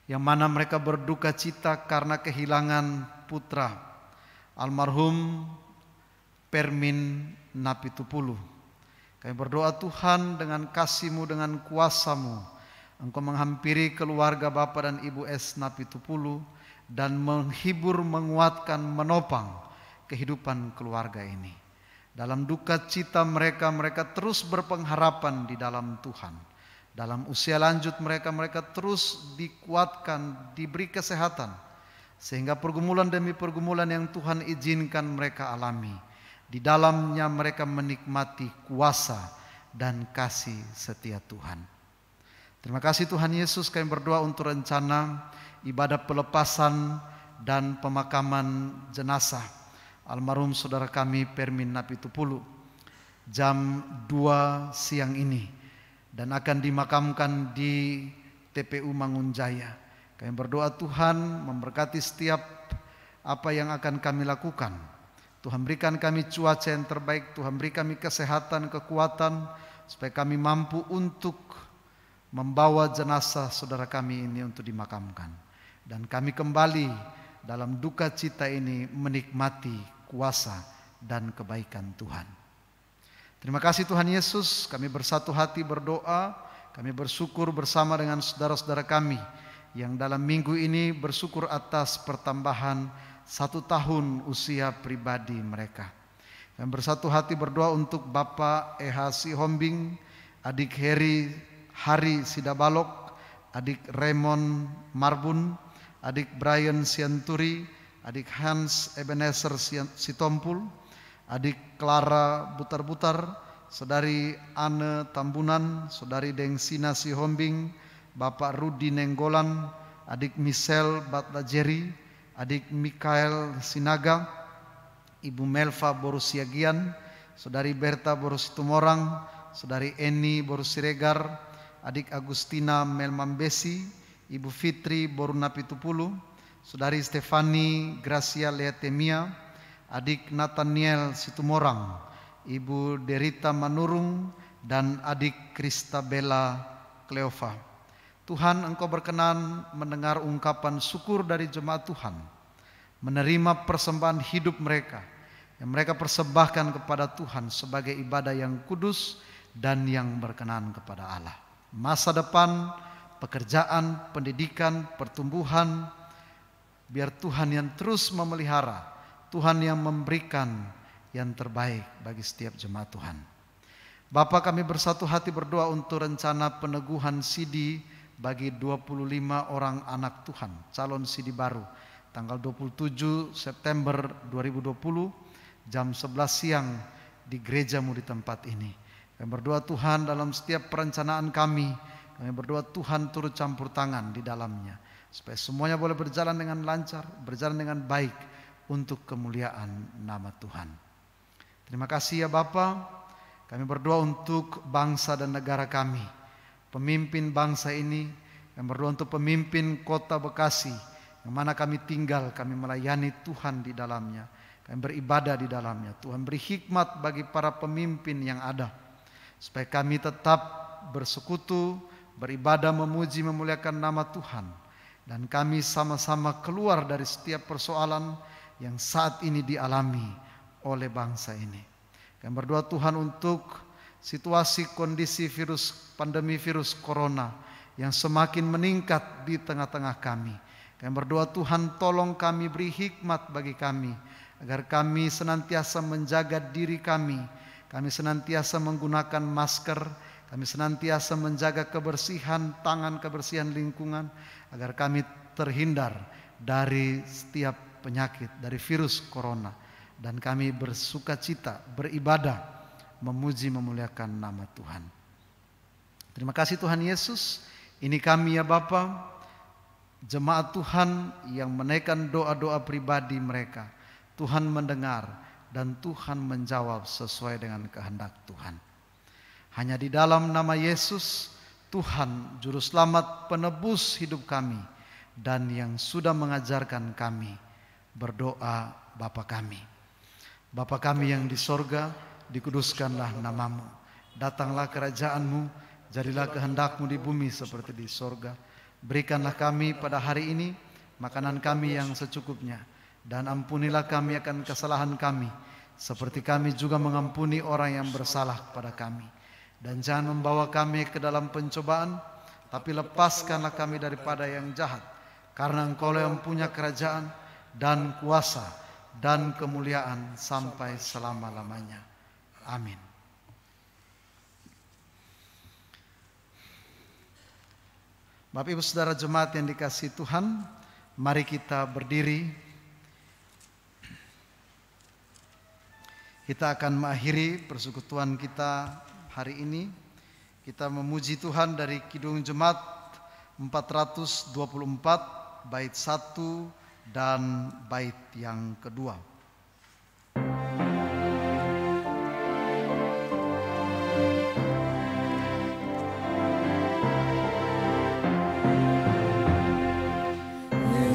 yang mana mereka berduka cita karena kehilangan putra almarhum Permin Napitupulu. Kami berdoa Tuhan dengan kasih-Mu, dengan kuasa-Mu, Engkau menghampiri keluarga Bapak dan Ibu S. Napitupulu dan menghibur, menguatkan, menopang kehidupan keluarga ini. Dalam duka cita mereka, mereka terus berpengharapan di dalam Tuhan. Dalam usia lanjut mereka terus dikuatkan, diberi kesehatan. Sehingga pergumulan demi pergumulan yang Tuhan izinkan mereka alami, di dalamnya mereka menikmati kuasa dan kasih setia Tuhan. Terima kasih Tuhan Yesus, kami berdoa untuk rencana ibadah pelepasan dan pemakaman jenazah almarhum saudara kami Permin Napitupulu jam 2 siang ini dan akan dimakamkan di TPU Mangunjaya. Kami berdoa Tuhan memberkati setiap apa yang akan kami lakukan. Tuhan berikan kami cuaca yang terbaik, Tuhan beri kami kesehatan, kekuatan, supaya kami mampu untuk membawa jenazah saudara kami ini untuk dimakamkan. Dan kami kembali dalam duka cita ini menikmati kuasa dan kebaikan Tuhan. Terima kasih Tuhan Yesus, kami bersatu hati berdoa, kami bersyukur bersama dengan saudara-saudara kami yang dalam minggu ini bersyukur atas pertambahan 1 tahun usia pribadi mereka. Kami bersatu hati berdoa untuk Bapak E.H. Sihombing, adik Hari Sidabalok, adik Raymond Marbun, adik Brian Sianturi, adik Hans Ebenezer Sitompul, adik Clara Butar-Butar, saudari Anne Tambunan, saudari Dengsina Sihombing, Bapak Rudi Nenggolan, adik Michelle Batlajeri, adik Mikael Sinaga, Ibu Melva Borusiagian, saudari Berta Borusitumorang, saudari Eni Borusiregar, adik Agustina Melmambesi, Ibu Fitri Borunapitupulu, saudari Stefani Gracia Leatemia, adik Nathaniel Situmorang, Ibu Derita Manurung, dan adik Kristabella Cleova. Tuhan, Engkau berkenan mendengar ungkapan syukur dari jemaat Tuhan, menerima persembahan hidup mereka yang mereka persembahkan kepada Tuhan sebagai ibadah yang kudus dan yang berkenan kepada Allah. Masa depan, pekerjaan, pendidikan, pertumbuhan, biar Tuhan yang terus memelihara, Tuhan yang memberikan yang terbaik bagi setiap jemaat Tuhan. Bapa, kami bersatu hati berdoa untuk rencana peneguhan sidi bagi 25 orang anak Tuhan, calon sidi baru, tanggal 27 September 2020, jam 11 siang di gerejamu di tempat ini. Kami berdoa Tuhan dalam setiap perencanaan kami berdoa Tuhan turut campur tangan di dalamnya, supaya semuanya boleh berjalan dengan lancar, berjalan dengan baik untuk kemuliaan nama Tuhan. Terima kasih ya Bapa. Kami berdoa untuk bangsa dan negara kami, pemimpin bangsa ini, kami berdoa untuk pemimpin kota Bekasi, yang mana kami tinggal, kami melayani Tuhan di dalamnya, kami beribadah di dalamnya. Tuhan beri hikmat bagi para pemimpin yang ada, supaya kami tetap bersekutu, beribadah, memuji, memuliakan nama Tuhan. Dan kami sama-sama keluar dari setiap persoalan yang saat ini dialami oleh bangsa ini. Kami berdoa Tuhan untuk situasi kondisi pandemi virus corona yang semakin meningkat di tengah-tengah kami. Kami berdoa Tuhan tolong kami, beri hikmat bagi kami, agar kami senantiasa menjaga diri kami senantiasa menggunakan masker, kami senantiasa menjaga kebersihan tangan, kebersihan lingkungan, agar kami terhindar dari setiap penyakit, dari virus corona. Dan kami bersukacita, beribadah, memuji, memuliakan nama Tuhan. Terima kasih Tuhan Yesus. Ini kami ya Bapa, jemaat Tuhan yang menaikkan doa-doa pribadi mereka. Tuhan mendengar dan Tuhan menjawab sesuai dengan kehendak Tuhan. Hanya di dalam nama Yesus, Tuhan Juru Selamat, penebus hidup kami, dan yang sudah mengajarkan kami berdoa Bapa kami. Bapa kami yang di sorga, dikuduskanlah namamu. Datanglah kerajaanmu, jadilah kehendakmu di bumi seperti di sorga. Berikanlah kami pada hari ini makanan kami yang secukupnya, dan ampunilah kami akan kesalahan kami, seperti kami juga mengampuni orang yang bersalah kepada kami. Dan jangan membawa kami ke dalam pencobaan, tapi lepaskanlah kami daripada yang jahat. Karena Engkau yang punya kerajaan dan kuasa dan kemuliaan sampai selama-lamanya. Amin. Bapak Ibu Saudara jemaat yang dikasihi Tuhan, mari kita berdiri. Kita akan mengakhiri persekutuan kita hari ini. Kita memuji Tuhan dari Kidung Jemaat 424, bait 1 dan bait yang kedua.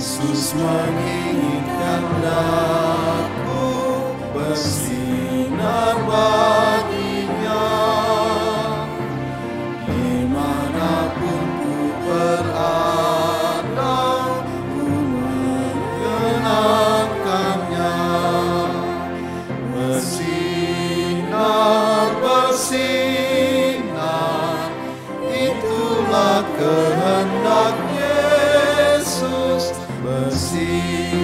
Yesus menginginkan aku bersinar baginya, dimanapun ku berada, ku mengenangkannya. Bersinar, bersinar, itulah kehendak Yesus. Bersinar,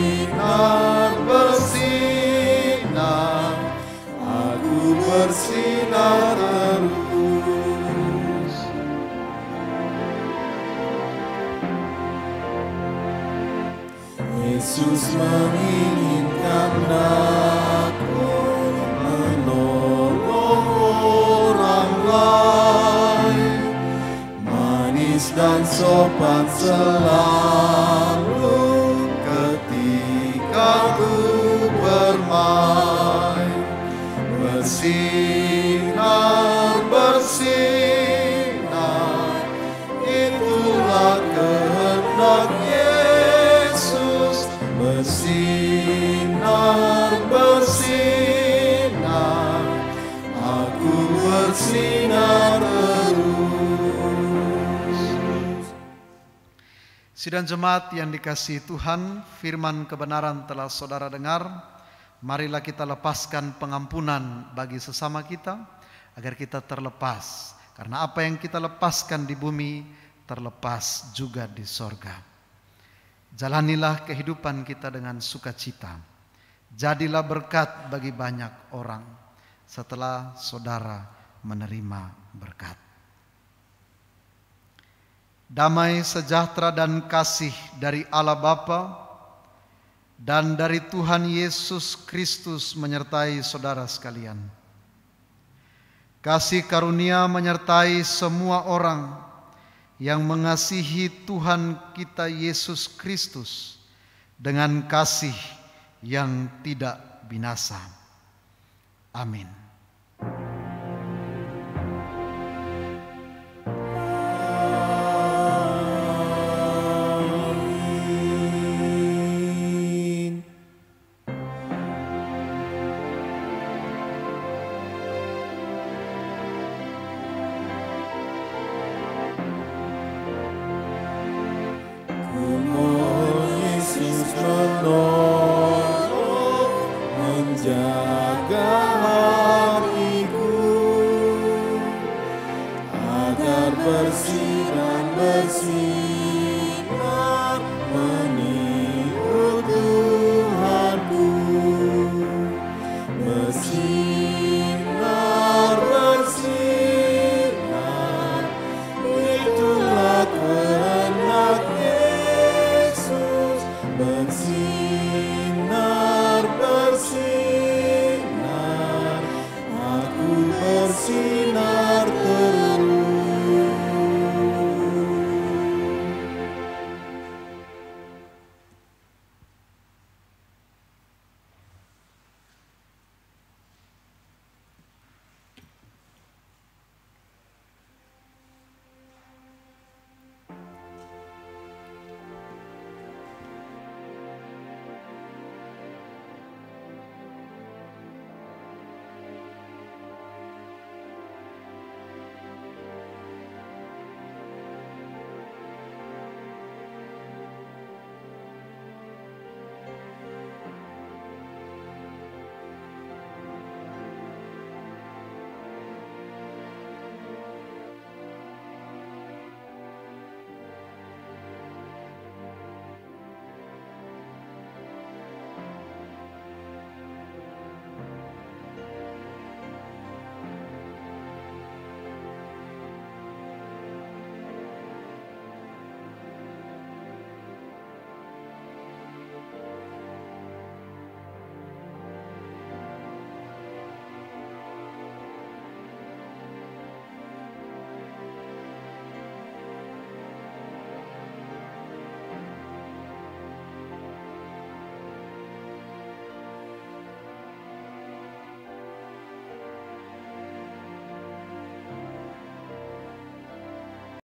bersinar, aku bersinar terus. Yesus menginginkan aku menolong orang lain, manis dan sopan selalu aku bermain. Bersinar, bersinar, itulah kehendak Yesus. Bersinar, bersinar, aku bersinar terus. Sidang jemaat yang dikasihi Tuhan, firman kebenaran telah saudara dengar. Marilah kita lepaskan pengampunan bagi sesama kita, agar kita terlepas. Karena apa yang kita lepaskan di bumi, terlepas juga di sorga. Jalanilah kehidupan kita dengan sukacita. Jadilah berkat bagi banyak orang setelah saudara menerima berkat. Damai sejahtera dan kasih dari Allah Bapa dan dari Tuhan Yesus Kristus menyertai saudara sekalian. Kasih karunia menyertai semua orang yang mengasihi Tuhan kita Yesus Kristus dengan kasih yang tidak binasa. Amin.